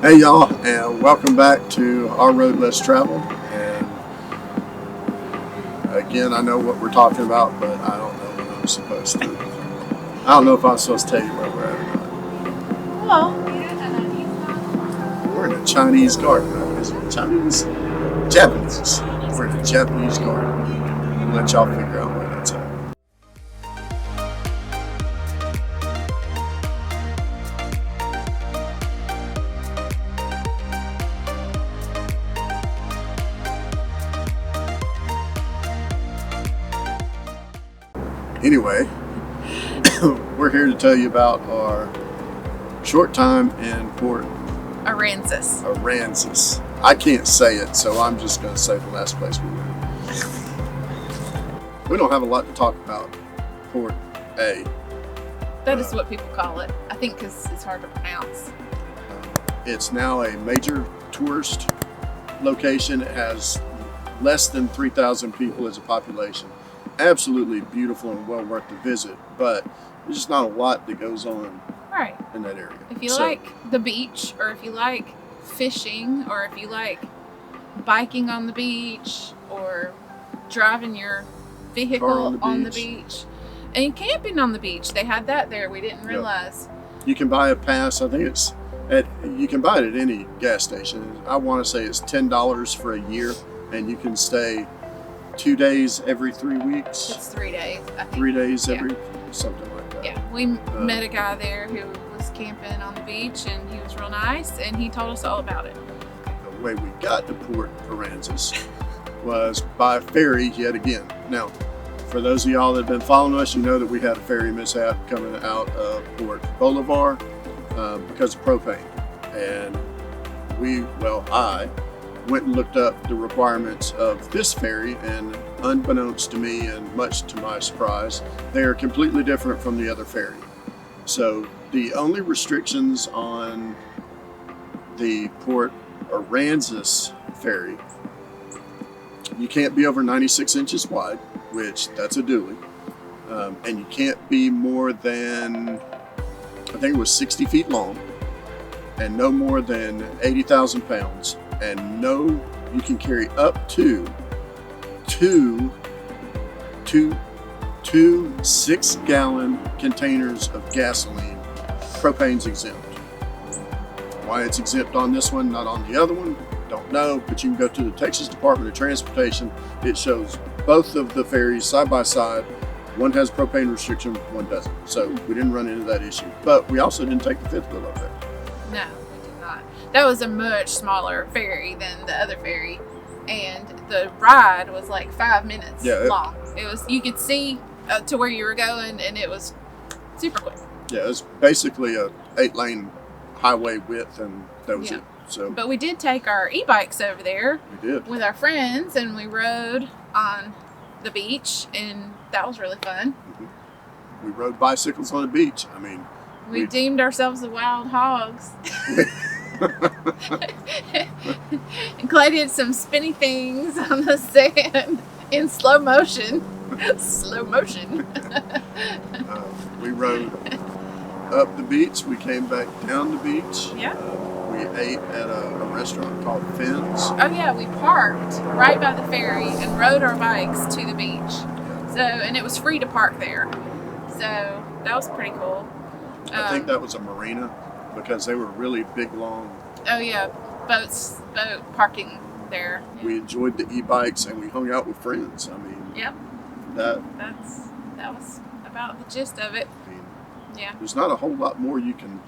Hey y'all, and welcome back to Our Road Less Traveled. And again, I know what we're talking about, but I don't know what I'm supposed to. I don't know if I'm supposed to tell you where we're at or not. We're in a Chinese garden. Is it Chinese? Japanese. We're in a Japanese garden. I'll let y'all figure out where that's at. Anyway, we're here to tell you about our short time in Port Aransas. I can't say it, so I'm just going to say the last place we went. We don't have a lot to talk about Port A. That is what people call it. I think because it's hard to pronounce. It's now a major tourist location. It has less than 3,000 people as a population. Absolutely beautiful and well worth the visit, but there's just not a lot that goes on in that area. If you like the beach, or if you like fishing, or if you like biking on the beach, or driving your vehicle on the beach, and camping on the beach, they had that there. We didn't realize. You can buy a pass. I think you can buy it at any gas station. I want to say it's $10 for a year, and you can stay 2 days every 3 weeks. It's 3 days, I think. 3 days every, something like that. Yeah, we met a guy there who was camping on the beach, and he was real nice, and he told us all about it. The way we got to Port Aransas was by ferry yet again. Now, for those of y'all that have been following us, you know that we had a ferry mishap coming out of Port Bolivar because of propane. And I went and looked up the requirements of this ferry, and unbeknownst to me and much to my surprise, they are completely different from the other ferry. So the only restrictions on the Port Aransas ferry, you can't be over 96 inches wide, which that's a dually, and you can't be more than, I think it was 60 feet long, and no more than 80,000 pounds. And you can carry up to two 6-gallon containers of gasoline. Propane's exempt. Why it's exempt on this one, not on the other one, don't know, but you can go to the Texas Department of Transportation. It shows both of the ferries side by side. One has propane restriction, one doesn't. So we didn't run into that issue. But we also didn't take the fifth wheel over there. No. That was a much smaller ferry than the other ferry, and the ride was like 5 minutes long. It was, you could see to where you were going, and it was super quick. Yeah, it was basically a 8-lane highway width, and that was it. So, but we did take our e-bikes over there. We did with our friends, and we rode on the beach, and that was really fun. We rode bicycles on the beach. I mean, we deemed ourselves the wild hogs. And Clay did some spinny things on the sand in slow motion. We rode up the beach. We came back down the beach. Yeah. We ate at a restaurant called Finn's. Oh yeah, we parked right by the ferry and rode our bikes to the beach. So, and it was free to park there. So that was pretty cool. I think that was a marina, because they were really big, long. Oh yeah, boat parking there. Yeah. We enjoyed the e-bikes, and we hung out with friends. I mean, yep. That was about the gist of it. I mean, yeah. There's not a whole lot more you can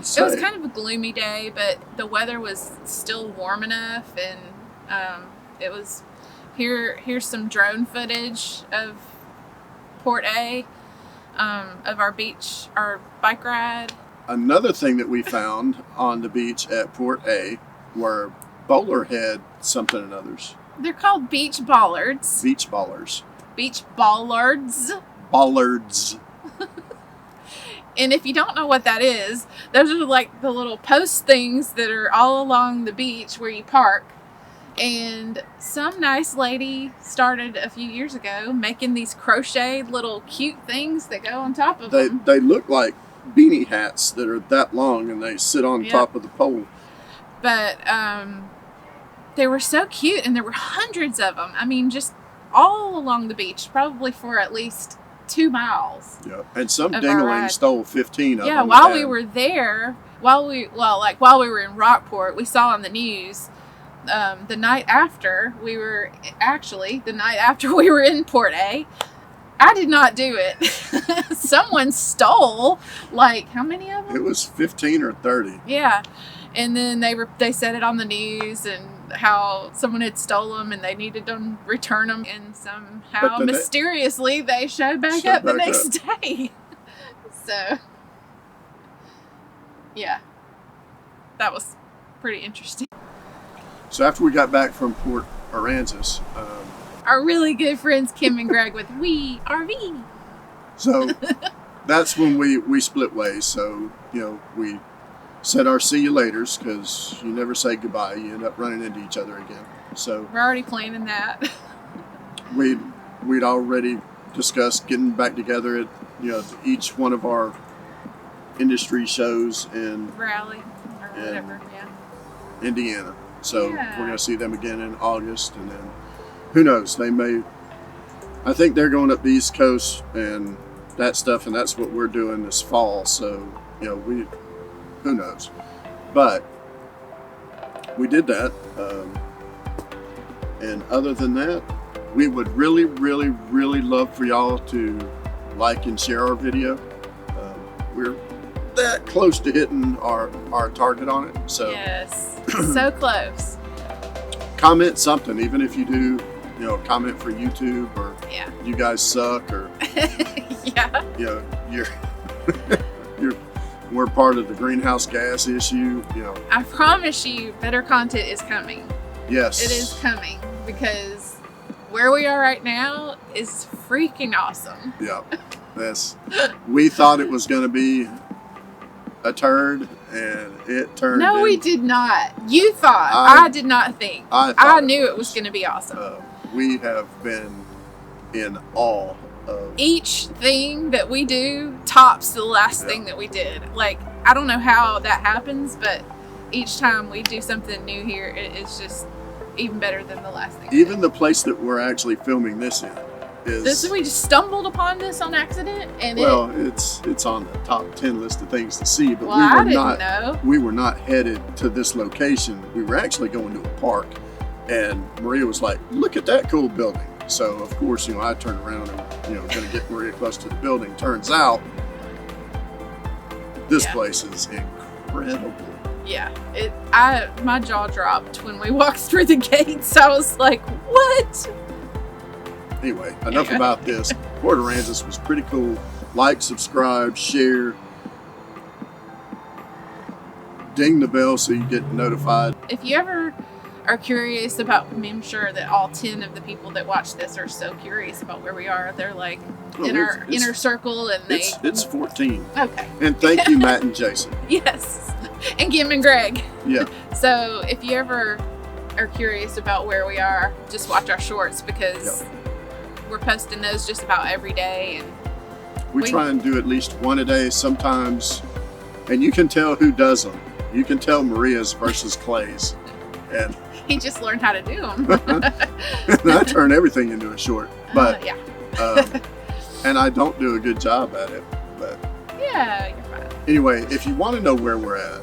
say. It was kind of a gloomy day, but the weather was still warm enough, and it was. Here's some drone footage of Port A. Of our bike ride. Another thing that we found on the beach at Port A were bowler head something and others. They're called beach bollards. Beach ballers. Beach bollards. Bollards. And if you don't know what that is, those are like the little post things that are all along the beach where you park. And some nice lady started a few years ago making these crocheted little cute things that go on top of them. They look like beanie hats that are that long and they sit on top of the pole. But they were so cute, and there were hundreds of them. I mean, just all along the beach, probably for at least 2 miles. Yeah, and some dingling stole 15 of them. Yeah, while we were there, while we were in Rockport, we saw on the news the night after we were in Port A. I did not do it. Someone stole, like, how many of them? It was 15 or 30. Yeah. And then they said it on the news, and how someone had stole them and they needed to return them, and somehow mysteriously they showed back up the next day. So, yeah, that was pretty interesting. So after we got back from Port Aransas, our really good friends Kim and Greg with We RV. So that's when we split ways. So, we said our see you laters, because you never say goodbye. You end up running into each other again. So we're already planning that. We'd already discussed getting back together at each one of our industry shows in Raleigh or whatever, Indiana. So we're going to see them again in August, and then who knows? I think they're going up the East Coast and that stuff, and that's what we're doing this fall. So who knows? But we did that. And other than that, we would really, really, really love for y'all to like and share our video. We're that close to hitting our target on it. So yes, so close. Comment something, even if you do, comment for YouTube, or you guys suck, or we're part of the greenhouse gas issue. I promise you, better content is coming. Yes, it is coming, because where we are right now is freaking awesome. Yeah, we thought it was going to be a turd, and it turned. No, we did not. You thought. I did not think. I knew it was going to be awesome. We have been in awe of each thing that we do. Tops the last thing that we did. Like, I don't know how that happens, but each time we do something new here, it's just even better than the last thing. Even the place that we're actually filming this in is. We just stumbled upon this on accident, and it's on the top 10 list of things to see. But I didn't know. We were not headed to this location. We were actually going to a park, and Maria was like, "Look at that cool building." So of course, I turned around and going to get Maria close to the building. Turns out, this place is incredible. Yeah, my jaw dropped when we walked through the gates. I was like, "What?" Anyway, enough about this. Port Aransas was pretty cool. Like, subscribe, share, ding the bell so you get notified. If you ever are curious about, I'm sure that all 10 of the people that watch this are so curious about where we are. They're like in our inner circle, and it's 14. Okay. And thank you, Matt and Jason. Yes, and Kim and Greg. Yeah. So if you ever are curious about where we are, just watch our shorts, because we're posting those just about every day, and we try and do at least one a day sometimes, and you can tell who does them. You can tell Maria's versus Clay's, and he just learned how to do them. And I turn everything into a short, but and I don't do a good job at it, but you're fine. Anyway, if you want to know where we're at,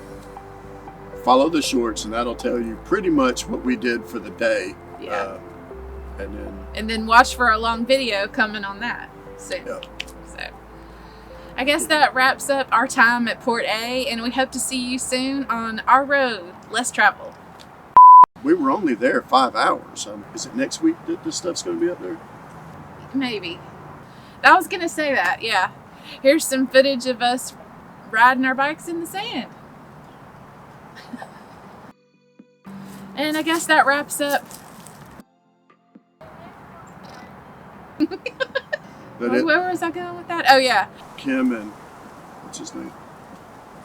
follow the shorts, and that'll tell you pretty much what we did for the day. And then watch for a long video coming on that soon. Yeah. So I guess that wraps up our time at Port A, and we hope to see you soon on our road less traveled. We were only there 5 hours. Is it next week that this stuff's going to be up there? Maybe. I was going to say that, yeah. Here's some footage of us riding our bikes in the sand. And I guess that wraps up. Where was I going with that? Oh, yeah. Kim and what's his name?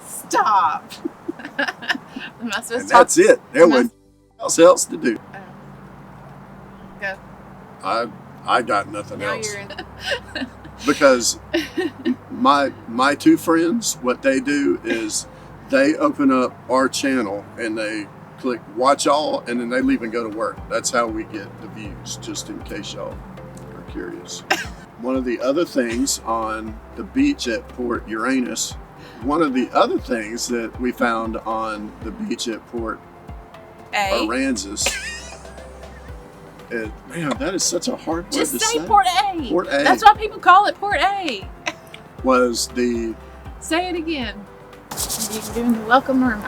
Stop. Am I supposed to talk? That's it. There wasn't else to do. Go. I got nothing else. You're in. Because my two friends, what they do is they open up our channel and they click watch all, and then they leave and go to work. That's how we get the views, just in case y'all are curious. One of the other things on the beach at Port Aransas, one of the other things that we found on the beach at Port Aransas, man, that is such a hard word to say. Just say Port A. Port A. That's why people call it Port A. Was the... Say it again. You can do in the welcome room.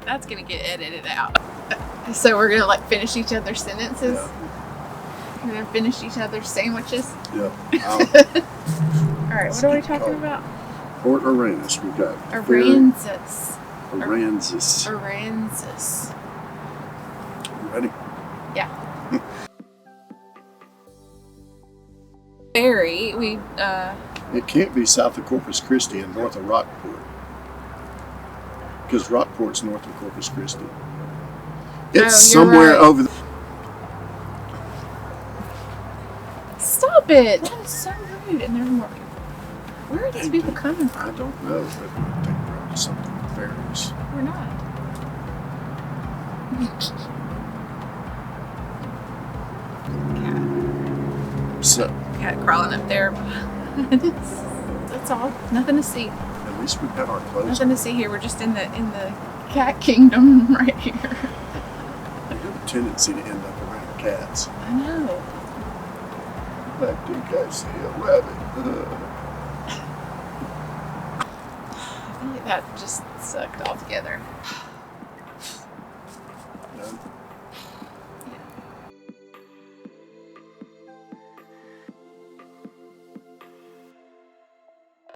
That's gonna get edited out. So we're gonna like finish each other's sentences. Yeah. We're gonna finish each other's sandwiches. Yeah. All right, what are we talking about? Port Aransas. We got Aransas. Aransas. Aransas. You ready? Yeah. Ferry. We. It can't be south of Corpus Christi and north of Rockport, because Rockport's north of Corpus Christi. It's somewhere right. over. Stop it! That is so rude. And they're more. Where are these people coming from? I don't know, but I think we're up to something with ferries. We're not. So Cat crawling up there. That's all. Nothing to see. at least we've got our clothes. Nothing to see here. We're just in the cat kingdom right here. I have a tendency to end up around cats. I know. I think I see a rabbit. I feel like that just sucked all together.